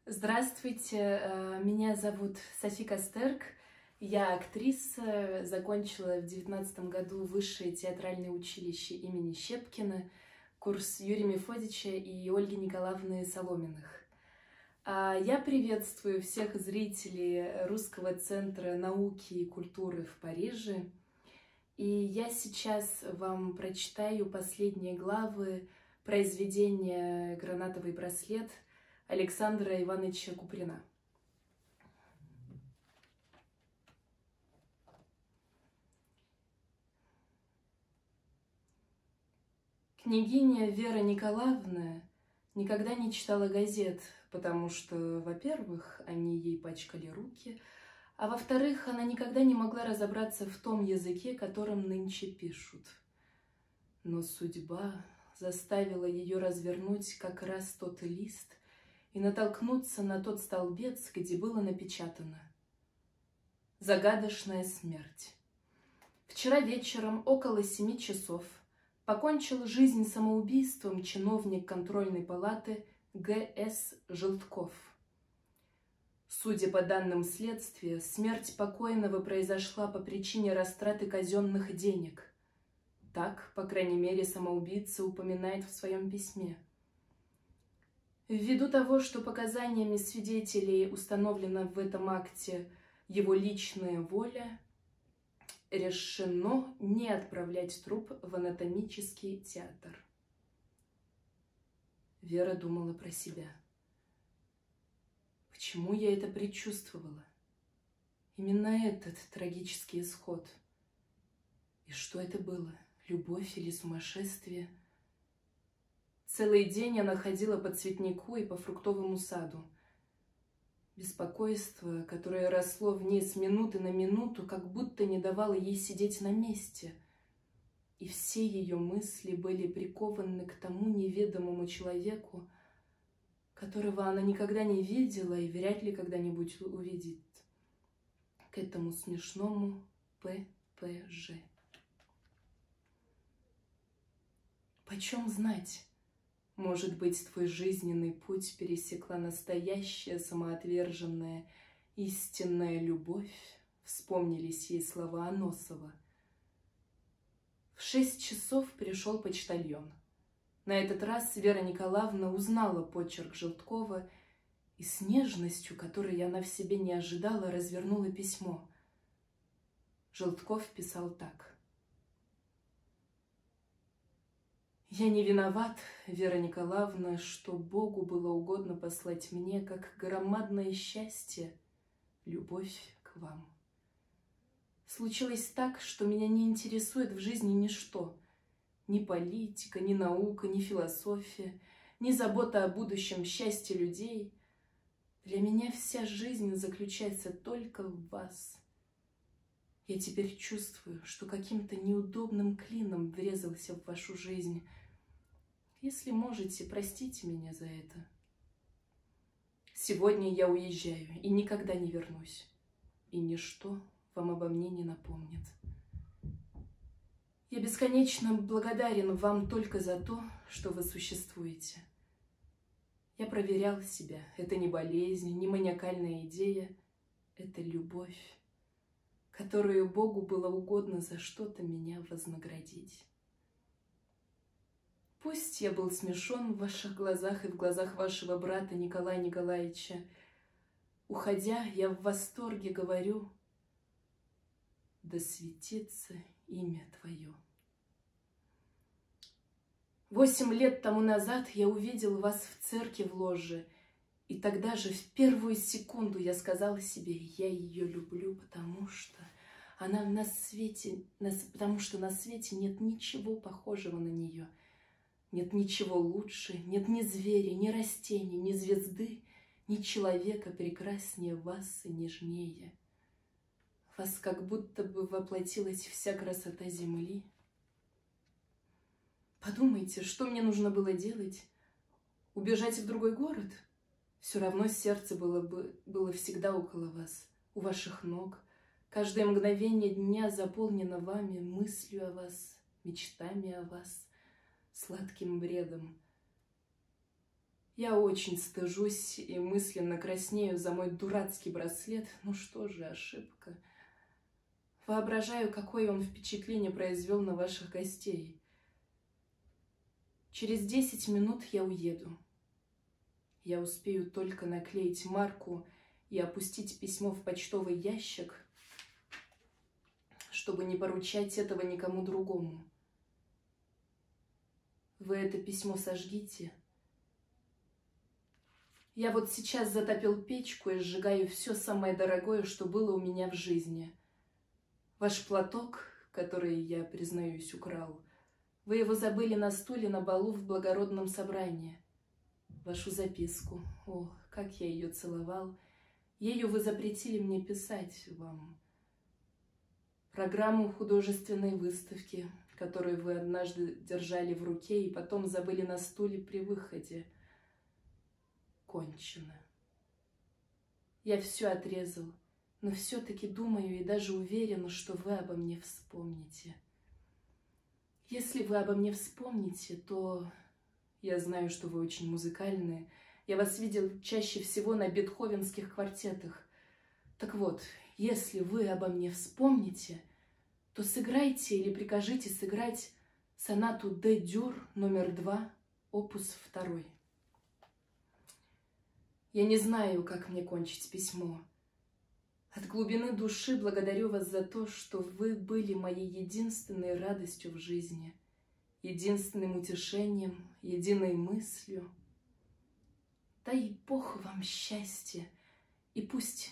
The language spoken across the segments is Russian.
Здравствуйте, меня зовут Софи Костерк, я актриса, закончила в 2019 году Высшее театральное училище имени Щепкина, курс Юрия Мефодича и Ольги Николаевны Соломиных. Я приветствую всех зрителей Русского центра науки и культуры в Париже, и я сейчас вам прочитаю последние главы произведения «Гранатовый браслет» Александра Ивановича Куприна. Княгиня Вера Николаевна никогда не читала газет, потому что, во-первых, они ей пачкали руки, а во-вторых, она никогда не могла разобраться в том языке, которым нынче пишут. Но судьба заставила ее развернуть как раз тот лист и натолкнуться на тот столбец, где было напечатано: «Загадочная смерть. Вчера вечером около 7 часов покончил жизнь самоубийством чиновник контрольной палаты Г.С. Желтков. Судя по данным следствия, смерть покойного произошла по причине растраты казенных денег. Так, по крайней мере, самоубийца упоминает в своем письме. Ввиду того, что показаниями свидетелей установлена в этом акте его личная воля, решено не отправлять труп в анатомический театр». Вера думала про себя. Почему я это предчувствовала? Именно этот трагический исход. И что это было? Любовь или сумасшествие? Целый день она ходила по цветнику и по фруктовому саду. Беспокойство, которое росло в ней с минуты на минуту, как будто не давало ей сидеть на месте. И все ее мысли были прикованы к тому неведомому человеку, которого она никогда не видела и вряд ли когда-нибудь увидит, к этому смешному ППЖ. Почем знать? Может быть, твой жизненный путь пересекла настоящая самоотверженная истинная любовь, вспомнились ей слова Аносова. В 6 часов пришел почтальон. На этот раз Вера Николаевна узнала почерк Желткова и с нежностью, которой она в себе не ожидала, развернула письмо. Желтков писал так: «Я не виноват, Вера Николаевна, что Богу было угодно послать мне, как громадное счастье, любовь к вам. Случилось так, что меня не интересует в жизни ничто, ни политика, ни наука, ни философия, ни забота о будущем счастье людей. Для меня вся жизнь заключается только в вас. Я теперь чувствую, что каким-то неудобным клином врезался в вашу жизнь. Если можете, простите меня за это. Сегодня я уезжаю и никогда не вернусь, и ничто вам обо мне не напомнит. Я бесконечно благодарен вам только за то, что вы существуете. Я проверял себя. Это не болезнь, не маниакальная идея. Это любовь, которую Богу было угодно за что-то меня вознаградить. Пусть я был смешон в ваших глазах и в глазах вашего брата Николая Николаевича. Уходя, я в восторге говорю: да светится имя твое. 8 лет тому назад я увидел вас в церкви в ложе, и тогда же в первую секунду я сказал себе: я ее люблю, потому что на свете нет ничего похожего на нее. Нет ничего лучше, нет ни зверя, ни растения, ни звезды, ни человека прекраснее вас и нежнее. В вас как будто бы воплотилась вся красота земли. Подумайте, что мне нужно было делать? Убежать в другой город? Все равно сердце было всегда около вас, у ваших ног. Каждое мгновение дня заполнено вами, мыслью о вас, мечтами о вас, сладким бредом. Я очень стыжусь и мысленно краснею за мой дурацкий браслет. Ну что же, ошибка. Воображаю, какое он впечатление произвел на ваших гостей. Через 10 минут я уеду. Я успею только наклеить марку и опустить письмо в почтовый ящик, чтобы не поручать этого никому другому. Вы это письмо сожгите. Я вот сейчас затопил печку и сжигаю все самое дорогое, что было у меня в жизни. Ваш платок, который, я, признаюсь, украл, вы его забыли на стуле на балу в благородном собрании. Вашу записку, о, как я ее целовал, ею вы запретили мне писать вам. Программу художественной выставки, которую вы однажды держали в руке и потом забыли на стуле при выходе. Кончено. Я все отрезал, но все-таки думаю и даже уверена, что вы обо мне вспомните. Если вы обо мне вспомните, то я знаю, что вы очень музыкальные. Я вас видел чаще всего на бетховенских квартетах. Так вот, если вы обо мне вспомните, то сыграйте или прикажите сыграть сонату Д-дюр номер 2, опус 2. Я не знаю, как мне кончить письмо. От глубины души благодарю вас за то, что вы были моей единственной радостью в жизни, единственным утешением, единой мыслью. Дай Бог вам счастья, и пусть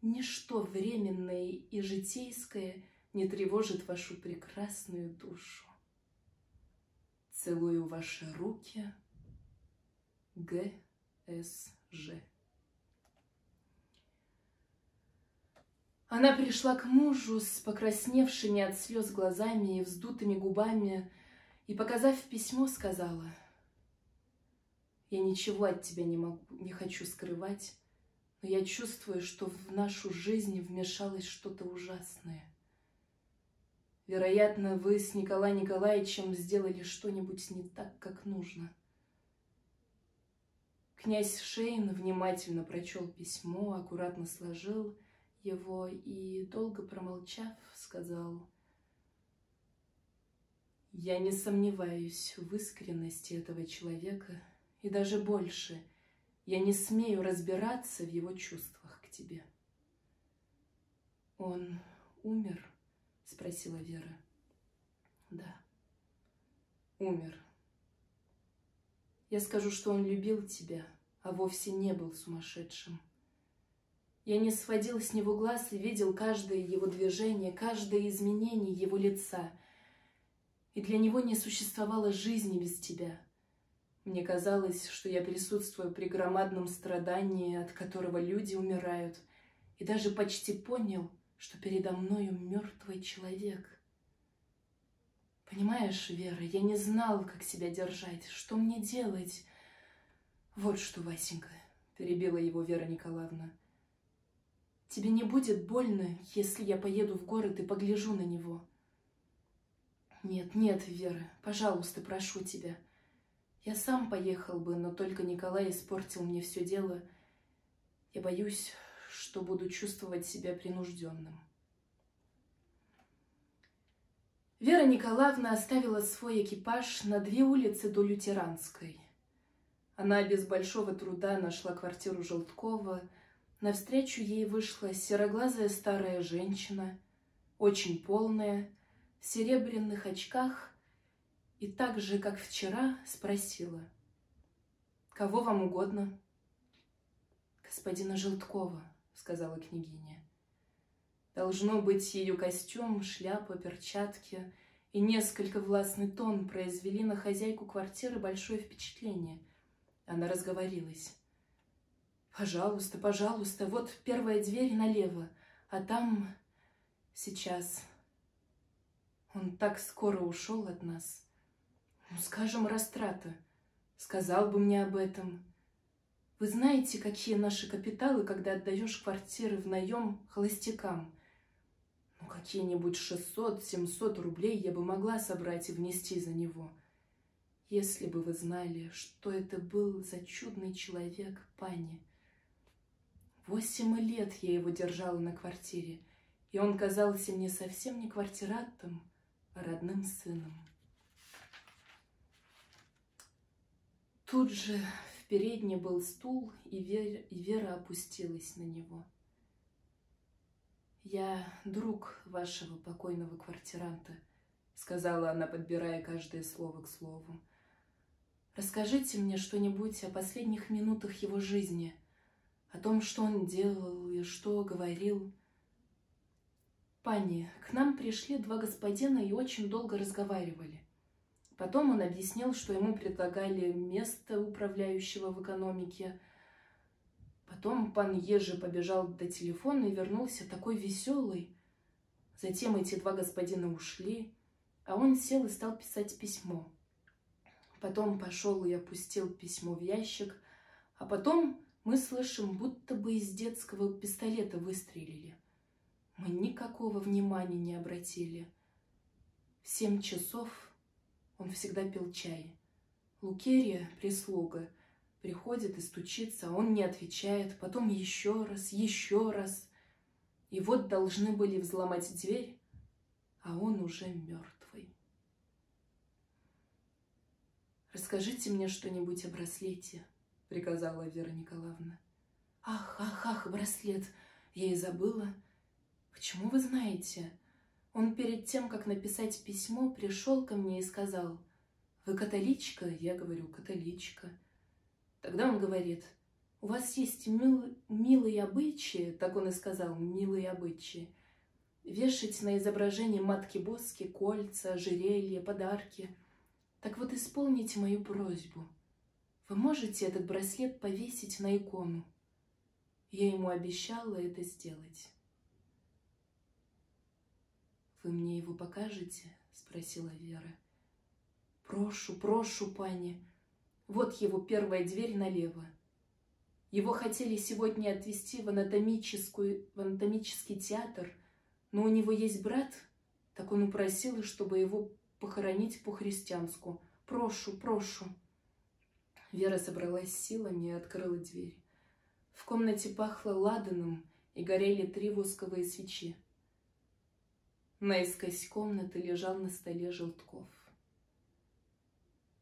ничто временное и житейское не тревожит вашу прекрасную душу. Целую ваши руки, Г.С.Ж. Она пришла к мужу с покрасневшими от слез глазами и вздутыми губами и, показав письмо, сказала: «Я ничего от тебя не хочу скрывать, но я чувствую, что в нашу жизнь вмешалось что-то ужасное. Вероятно, вы с Николаем Николаевичем сделали что-нибудь не так, как нужно». Князь Шейн внимательно прочел письмо, аккуратно сложил его и, долго промолчав, сказал: «Я не сомневаюсь в искренности этого человека, и даже больше, я не смею разбираться в его чувствах к тебе». «Он умер?» — спросила Вера. «Да, умер. Я скажу, что он любил тебя, а вовсе не был сумасшедшим. Я не сводил с него глаз и видел каждое его движение, каждое изменение его лица. И для него не существовало жизни без тебя. Мне казалось, что я присутствую при громадном страдании, от которого люди умирают, и даже почти понял, что передо мною мертвый человек. Понимаешь, Вера, я не знал, как себя держать, что мне делать. Вот что, Васенька, перебила его Вера Николаевна. Тебе не будет больно, если я поеду в город и погляжу на него? Нет, нет, Вера, пожалуйста, прошу тебя. Я сам поехал бы, но только Николай испортил мне все дело. Я боюсь, что буду чувствовать себя принужденным. Вера Николаевна оставила свой экипаж на 2 улицы до Лютеранской. Она без большого труда нашла квартиру Желткова. Навстречу ей вышла сероглазая старая женщина, очень полная, в серебряных очках, и так же, как вчера, спросила: «Кого вам угодно?» «Господина Желткова», — сказала княгиня. Должно быть, ее костюм, шляпа, перчатки и несколько властный тон произвели на хозяйку квартиры большое впечатление. Она разговорилась. «Пожалуйста, пожалуйста, вот первая дверь налево, а там сейчас. Он так скоро ушел от нас. Ну, скажем, растрата. Сказал бы мне об этом. Вы знаете, какие наши капиталы, когда отдаешь квартиры в наем холостякам? Ну, какие-нибудь 600-700 рублей я бы могла собрать и внести за него. Если бы вы знали, что это был за чудный человек, пани. 8 лет я его держала на квартире, и он казался мне совсем не квартирантом, а родным сыном. Тут же в передней был стул, и Вера опустилась на него. «Я друг вашего покойного квартиранта», — сказала она, подбирая каждое слово к слову. «Расскажите мне что-нибудь о последних минутах его жизни, о том, что он делал и что говорил». «Пани, к нам пришли 2 господина и очень долго разговаривали. Потом он объяснил, что ему предлагали место управляющего в экономике. Потом пан Ежи побежал до телефона и вернулся такой веселый. Затем эти 2 господина ушли, а он сел и стал писать письмо. Потом пошел и опустил письмо в ящик, а потом мы слышим, будто бы из детского пистолета выстрелили. Мы никакого внимания не обратили. В 7 часов он всегда пил чай. Лукерья, прислуга, приходит и стучится, а он не отвечает, потом еще раз. И вот должны были взломать дверь, а он уже мертвый. «Расскажите мне что-нибудь о браслете», — приказала Вера Николаевна. Ах, браслет, я и забыла. Почему вы знаете? Он перед тем, как написать письмо, пришел ко мне и сказал: «Вы католичка?» Я говорю: «Католичка». Тогда он говорит: «У вас есть милые обычаи», так он и сказал, «милые обычаи, вешать на изображение Матки Боски кольца, ожерелья, подарки. Так вот, исполните мою просьбу. Вы можете этот браслет повесить на икону?» Я ему обещала это сделать. «Вы мне его покажете?» — спросила Вера. Прошу, пани. Вот его первая дверь налево. Его хотели сегодня отвезти в анатомический театр, но у него есть брат, так он упросил, чтобы его похоронить по-христианску. Прошу. Вера собралась силами и открыла дверь. В комнате пахло ладаном и горели 3 восковые свечи. Наискось комнаты лежал на столе Желтков.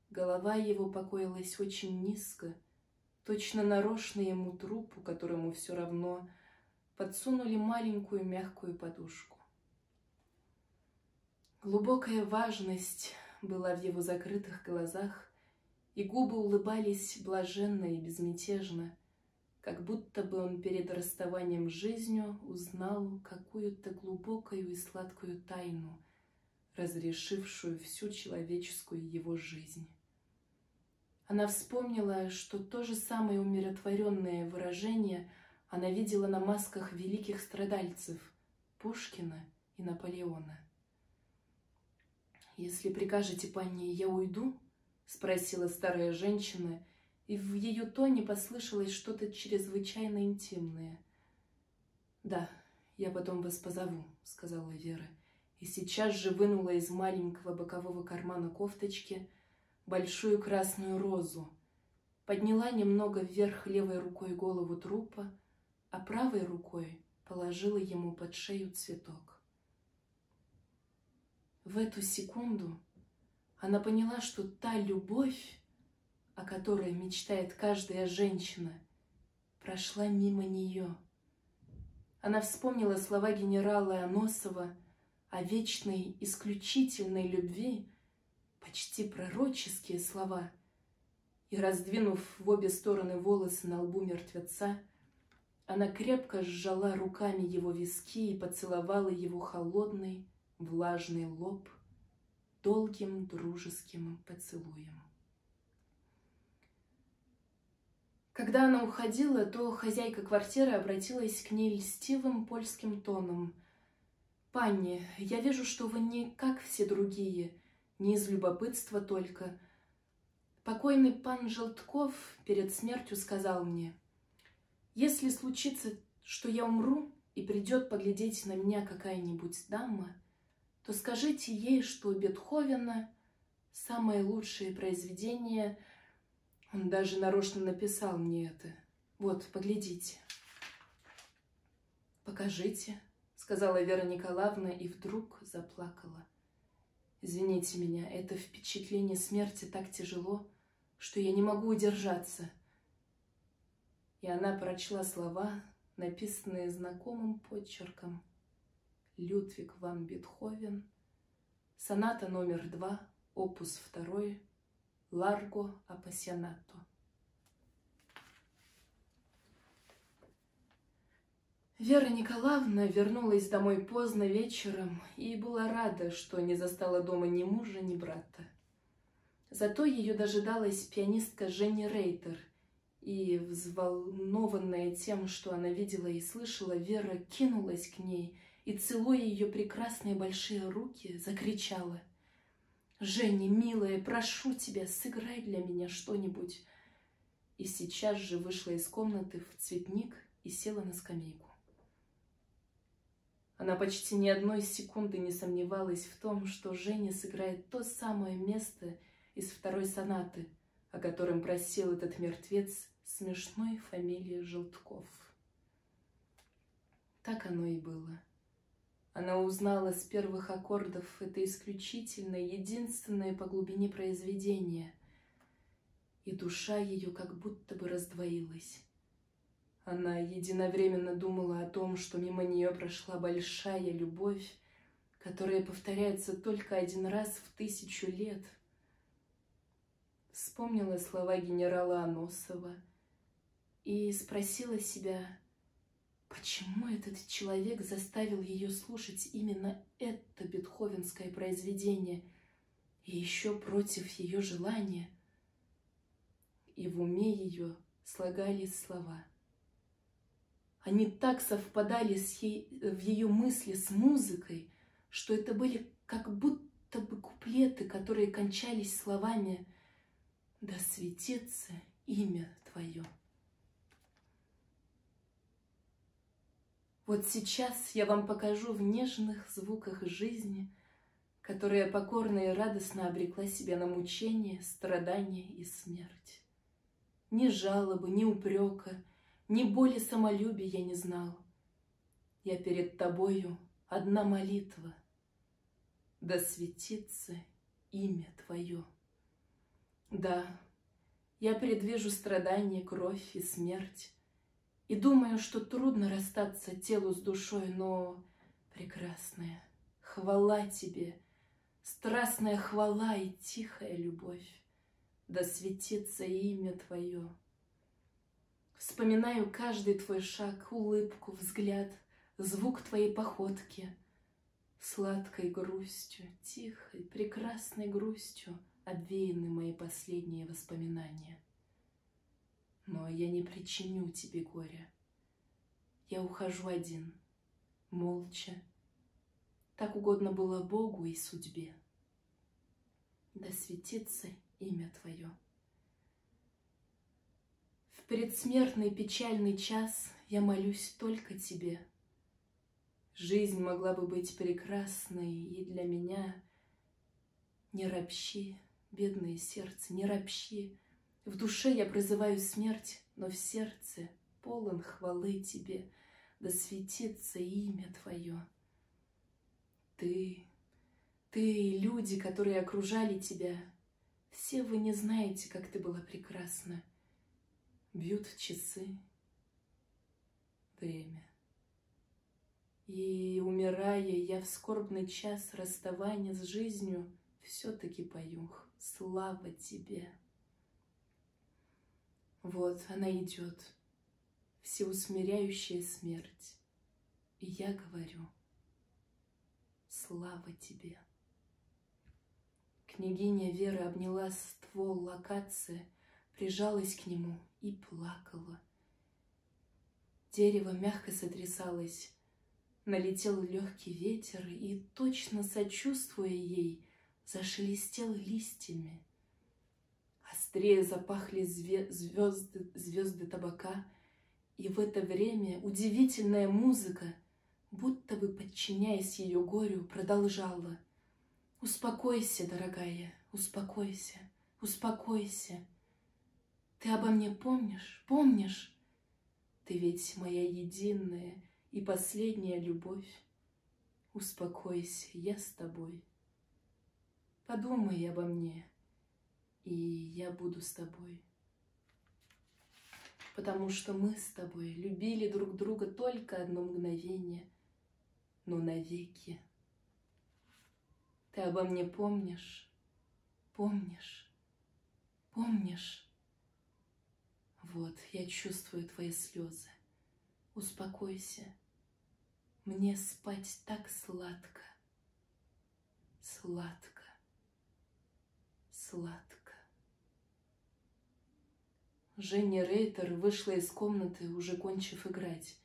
Голова его покоилась очень низко, точно нарочно ему трупу, которому все равно, подсунули маленькую мягкую подушку. Глубокая важность была в его закрытых глазах, и губы улыбались блаженно и безмятежно, как будто бы он перед расставанием с жизнью узнал какую-то глубокую и сладкую тайну, разрешившую всю человеческую его жизнь. Она вспомнила, что то же самое умиротворенное выражение она видела на масках великих страдальцев Пушкина и Наполеона. «Если прикажете, пани, я уйду?» — спросила старая женщина, и в ее тоне послышалось что-то чрезвычайно интимное. «Да, я потом вас позову», — сказала Вера, и сейчас же вынула из маленького бокового кармана кофточки большую красную розу, подняла немного вверх левой рукой голову трупа, а правой рукой положила ему под шею цветок. В эту секунду она поняла, что та любовь, о которой мечтает каждая женщина, прошла мимо нее. Она вспомнила слова генерала Аносова о вечной, исключительной любви, почти пророческие слова, и, раздвинув в обе стороны волосы на лбу мертвеца, она крепко сжала руками его виски и поцеловала его холодный, влажный лоб долгим дружеским поцелуем. Когда она уходила, то хозяйка квартиры обратилась к ней льстивым польским тоном. «Панни, я вижу, что вы не как все другие, не из любопытства только. Покойный пан Желтков перед смертью сказал мне: если случится, что я умру, и придет поглядеть на меня какая-нибудь дама, то скажите ей, что Бетховена самое лучшее произведение. Он даже нарочно написал мне это. Вот, поглядите. «Покажите», — сказала Вера Николаевна и вдруг заплакала. «Извините меня, это впечатление смерти так тяжело, что я не могу удержаться». И она прочла слова, написанные знакомым почерком. Людвиг ван Бетховен, соната номер 2, опус 2, Largo Appassionato. Вера Николаевна вернулась домой поздно вечером и была рада, что не застала дома ни мужа, ни брата. Зато ее дожидалась пианистка Женни Рейтер, и, взволнованная тем, что она видела и слышала, Вера кинулась к ней и, целуя ее прекрасные большие руки, закричала: «Женя, милая, прошу тебя, сыграй для меня что-нибудь». И сейчас же вышла из комнаты в цветник и села на скамейку. Она почти ни одной секунды не сомневалась в том, что Женя сыграет то самое место из 2-й сонаты, о котором просил этот мертвец смешной фамилии Желтков. Так оно и было. Она узнала с первых аккордов это исключительное, единственное по глубине произведение, и душа ее как будто бы раздвоилась. Она единовременно думала о том, что мимо нее прошла большая любовь, которая повторяется только один раз в 1000 лет. Вспомнила слова генерала Аносова и спросила себя, почему этот человек заставил ее слушать именно это бетховенское произведение, и еще против ее желания. И в уме ее слагались слова. Они так совпадали в ее мысли с музыкой, что это были как будто бы куплеты, которые кончались словами «Да светится имя Твое». Вот сейчас я вам покажу в нежных звуках жизни, которая покорно и радостно обрекла себя на мучение, страдания и смерть. Ни жалобы, ни упрека, ни боли самолюбия я не знал. Я перед тобою одна молитва. Да светится имя Твое. Да, я предвижу страдания, кровь и смерть, и думаю, что трудно расстаться телу с душой, но, прекрасная, хвала Тебе, страстная хвала и тихая любовь. Да светится имя Твое. Вспоминаю каждый Твой шаг, улыбку, взгляд, звук Твоей походки. Сладкой грустью, тихой, прекрасной грустью обвеяны мои последние воспоминания. Но я не причиню Тебе горя. Я ухожу один, молча. Так угодно было Богу и судьбе. Да светится имя Твое. В предсмертный печальный час я молюсь только Тебе. Жизнь могла бы быть прекрасной, и для меня не ропщи, бедное сердце, не ропщи. В душе я призываю смерть, но в сердце полон хвалы Тебе, да светится имя Твое. Ты и люди, которые окружали Тебя, все вы не знаете, как Ты была прекрасна. Бьют часы, время. И, умирая, я в скорбный час расставания с жизнью все-таки пою: слава Тебе. Вот она идет, всеусмиряющая смерть, и я говорю: слава Тебе. Княгиня Вера обняла ствол локации, прижалась к нему и плакала. Дерево мягко сотрясалось, налетел легкий ветер и, точно сочувствуя ей, зашелестел листьями. Острее запахли звезды табака, и в это время удивительная музыка, будто бы подчиняясь ее горю, продолжала: Успокойся, дорогая, успокойся, успокойся. Ты обо мне помнишь, помнишь? Ты ведь моя единая и последняя любовь. Успокойся, я с тобой. Подумай обо мне, и я буду с тобой. Потому что мы с тобой любили друг друга только одно мгновение, но навеки. Ты обо мне помнишь, помнишь, помнишь? Вот, я чувствую твои слезы. Успокойся. Мне спать так сладко, сладко, сладко. Женя Рейтер вышла из комнаты, уже кончив играть,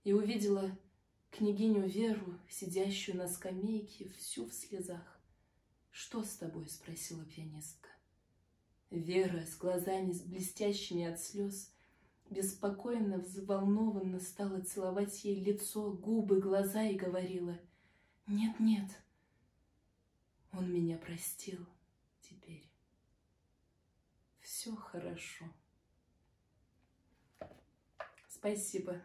и увидела княгиню Веру, сидящую на скамейке, всю в слезах. «Что с тобой?» — спросила пианистка. Вера с глазами блестящими от слез беспокойно, взволнованно стала целовать ей лицо, губы, глаза и говорила: «Нет, нет, он меня простил теперь. Все хорошо». Спасибо.